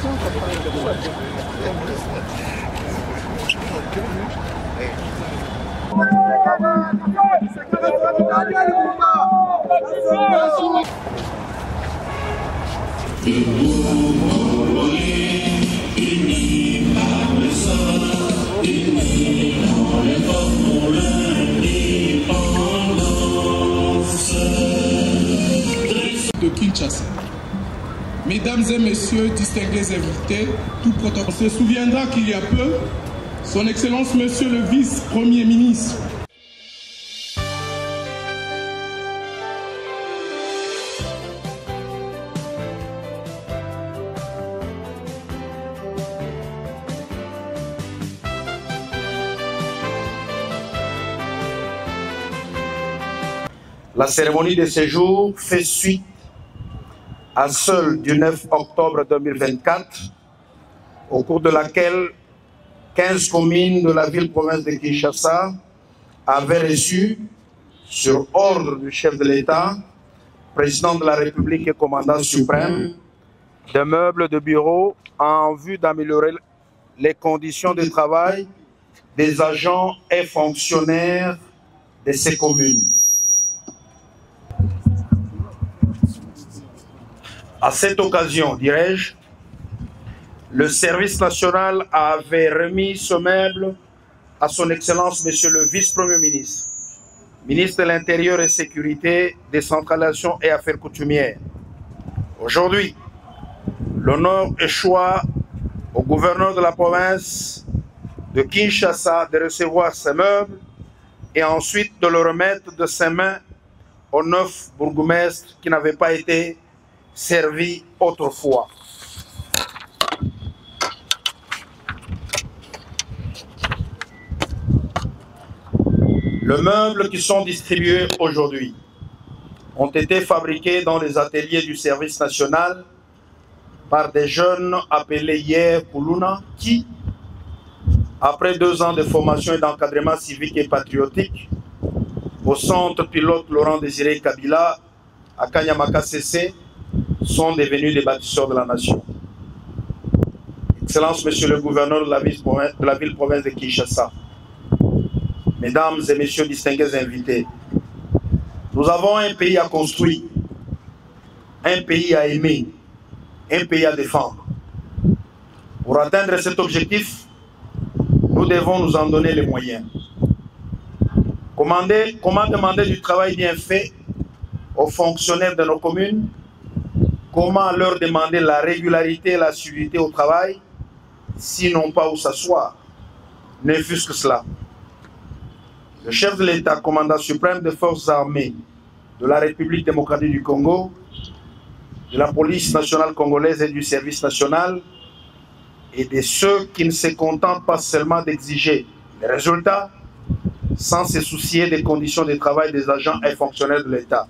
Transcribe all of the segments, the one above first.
De Kinshasa. Mesdames et messieurs, distingués invités, tout protocole. On se souviendra qu'il y a peu, Son Excellence Monsieur le Vice-Premier ministre, La cérémonie de séjour fait suite à celle du 9 octobre 2024, au cours de laquelle 15 communes de la ville-province de Kinshasa avaient reçu, sur ordre du chef de l'État, président de la République et commandant suprême, des meubles de bureau en vue d'améliorer les conditions de travail des agents et fonctionnaires de ces communes. À cette occasion, dirais-je, le service national avait remis ce meuble à son Excellence Monsieur le Vice-Premier ministre, ministre de l'Intérieur et Sécurité, Décentralisation et Affaires coutumières. Aujourd'hui, l'honneur échoit au gouverneur de la province de Kinshasa de recevoir ces meubles et ensuite de le remettre de ses mains aux 9 bourgmestres qui n'avaient pas été servi autrefois. Les meubles qui sont distribués aujourd'hui ont été fabriqués dans les ateliers du service national par des jeunes appelés hier Kuluna qui, après 2 ans de formation et d'encadrement civique et patriotique au centre pilote Laurent Désiré Kabila à Kanyamaka CC, sont devenus des bâtisseurs de la nation. Excellence, Monsieur le gouverneur de la ville-province de Kinshasa, Mesdames et Messieurs distingués invités, nous avons un pays à construire, un pays à aimer, un pays à défendre. Pour atteindre cet objectif, nous devons nous en donner les moyens. Comment demander du travail bien fait aux fonctionnaires de nos communes? Comment leur demander la régularité et l'assiduité au travail s'ils n'ont pas où s'asseoir? Ne fût-ce que cela. Le chef de l'État, commandant suprême des forces armées de la République démocratique du Congo, de la police nationale congolaise et du service national, et de ceux qui ne se contentent pas seulement d'exiger les résultats, sans se soucier des conditions de travail des agents et fonctionnaires de l'État.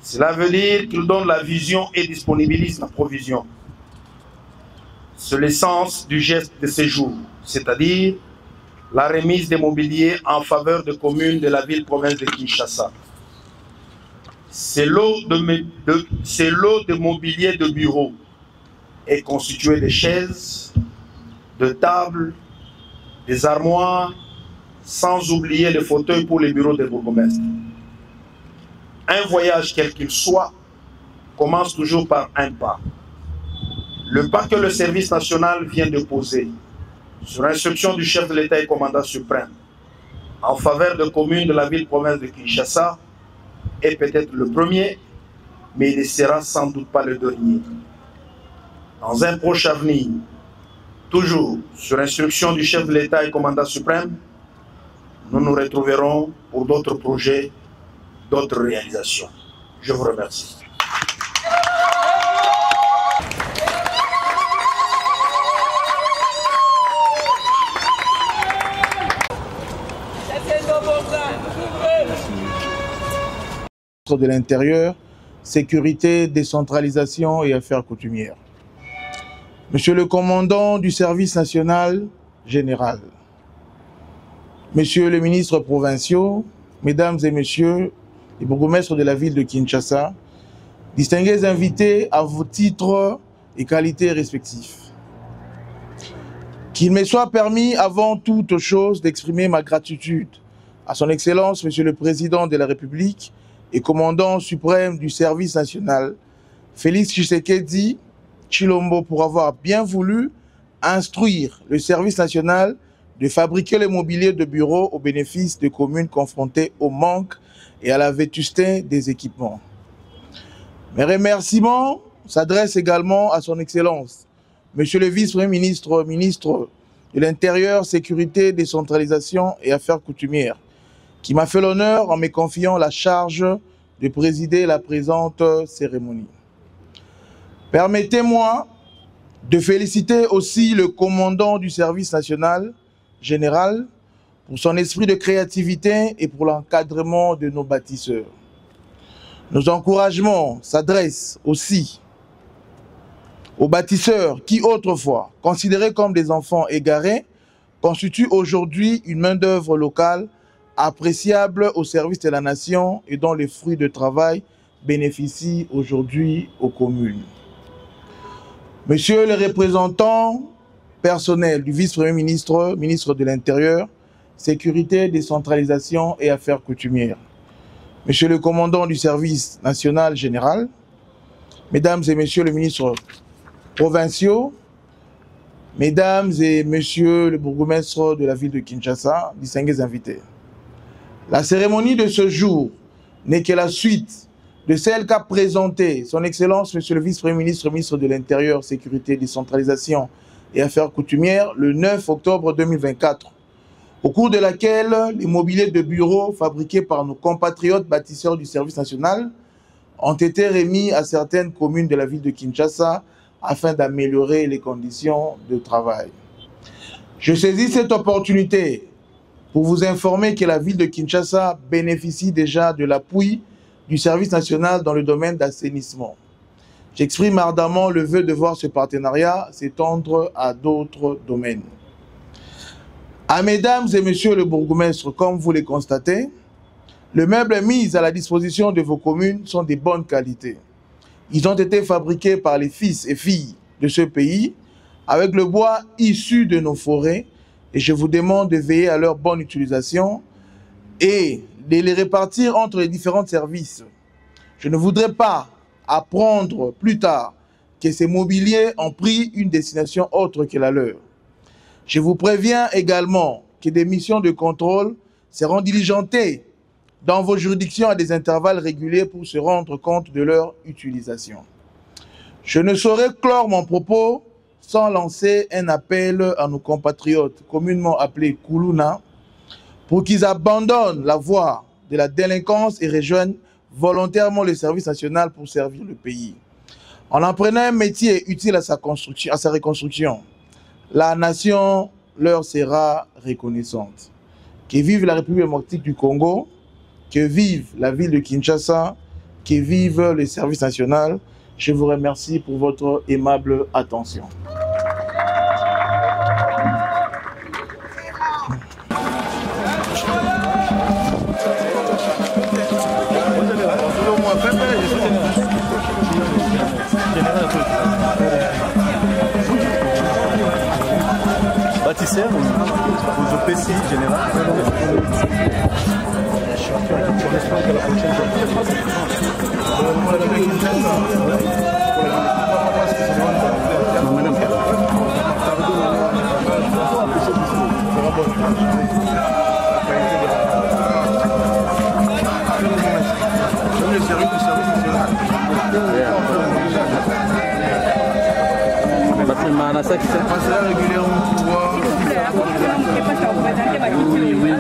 Cela veut dire qu'il donne la vision et disponibilise la provision. C'est l'essence du geste de séjour, c'est-à-dire la remise des mobiliers en faveur de communes de la ville-province de Kinshasa. Ce lot de mobilier de bureau est constitué de chaises, de tables, des armoires, sans oublier les fauteuils pour les bureaux des bourgmestres. Un voyage quel qu'il soit commence toujours par un pas. Le pas que le service national vient de poser, sur instruction du chef de l'État et commandant suprême, en faveur de communes de la ville-province de Kinshasa, est peut-être le premier, mais il ne sera sans doute pas le dernier. Dans un proche avenir, toujours sur instruction du chef de l'État et commandant suprême, nous nous retrouverons pour d'autres projets, d'autres réalisations. Je vous remercie. De l'Intérieur, sécurité, décentralisation et affaires coutumières. Monsieur le commandant du service national général, Monsieur les ministres provinciaux, Mesdames et Messieurs les bourgmestres de la ville de Kinshasa, distingués invités à vos titres et qualités respectifs. Qu'il me soit permis avant toute chose d'exprimer ma gratitude à son Excellence, Monsieur le Président de la République et commandant suprême du service national, Félix Tshisekedi Tshilombo, pour avoir bien voulu instruire le service national de fabriquer le mobilier de bureau au bénéfice des communes confrontées au manque et à la vétusté des équipements. Mes remerciements s'adressent également à son Excellence, Monsieur le Vice-Premier ministre, ministre de l'Intérieur, Sécurité, Décentralisation et Affaires coutumières, qui m'a fait l'honneur en me confiant la charge de présider la présente cérémonie. Permettez-moi de féliciter aussi le commandant du service national général pour son esprit de créativité et pour l'encadrement de nos bâtisseurs. Nos encouragements s'adressent aussi aux bâtisseurs qui, autrefois, considérés comme des enfants égarés, constituent aujourd'hui une main-d'œuvre locale appréciable au service de la nation et dont les fruits de travail bénéficient aujourd'hui aux communes. Monsieur le représentant personnel du vice-premier ministre, ministre de l'Intérieur, Sécurité, Décentralisation et Affaires coutumières, Monsieur le commandant du service national général, Mesdames et Messieurs les ministres provinciaux, Mesdames et Messieurs le bourgmestre de la ville de Kinshasa, distingués invités. La cérémonie de ce jour n'est que la suite de celle qu'a présentée son Excellence, Monsieur le Vice-Premier ministre, ministre de l'Intérieur, Sécurité, Décentralisation et Affaires coutumières, le 9 octobre 2024, au cours de laquelle les mobiliers de bureaux fabriqués par nos compatriotes bâtisseurs du service national ont été remis à certaines communes de la ville de Kinshasa afin d'améliorer les conditions de travail. Je saisis cette opportunité pour vous informer que la ville de Kinshasa bénéficie déjà de l'appui du service national dans le domaine d'assainissement. J'exprime ardemment le vœu de voir ce partenariat s'étendre à d'autres domaines. À Mesdames et Messieurs le bourgmestre, comme vous le constatez, les meubles mis à la disposition de vos communes sont de bonne qualité. Ils ont été fabriqués par les fils et filles de ce pays avec le bois issu de nos forêts et je vous demande de veiller à leur bonne utilisation et de les répartir entre les différents services. Je ne voudrais pas apprendre plus tard que ces mobiliers ont pris une destination autre que la leur. Je vous préviens également que des missions de contrôle seront diligentées dans vos juridictions à des intervalles réguliers pour se rendre compte de leur utilisation. Je ne saurais clore mon propos sans lancer un appel à nos compatriotes, communément appelés Koulouna, pour qu'ils abandonnent la voie de la délinquance et rejoignent volontairement le service national pour servir le pays. En apprenant un métier utile à sa reconstruction, la nation leur sera reconnaissante. Que vive la République démocratique du Congo, que vive la ville de Kinshasa, que vive le service national. Je vous remercie pour votre aimable attention. Bâtisseur aux OPC général.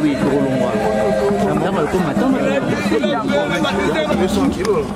Oui, trop long. 200 kilos.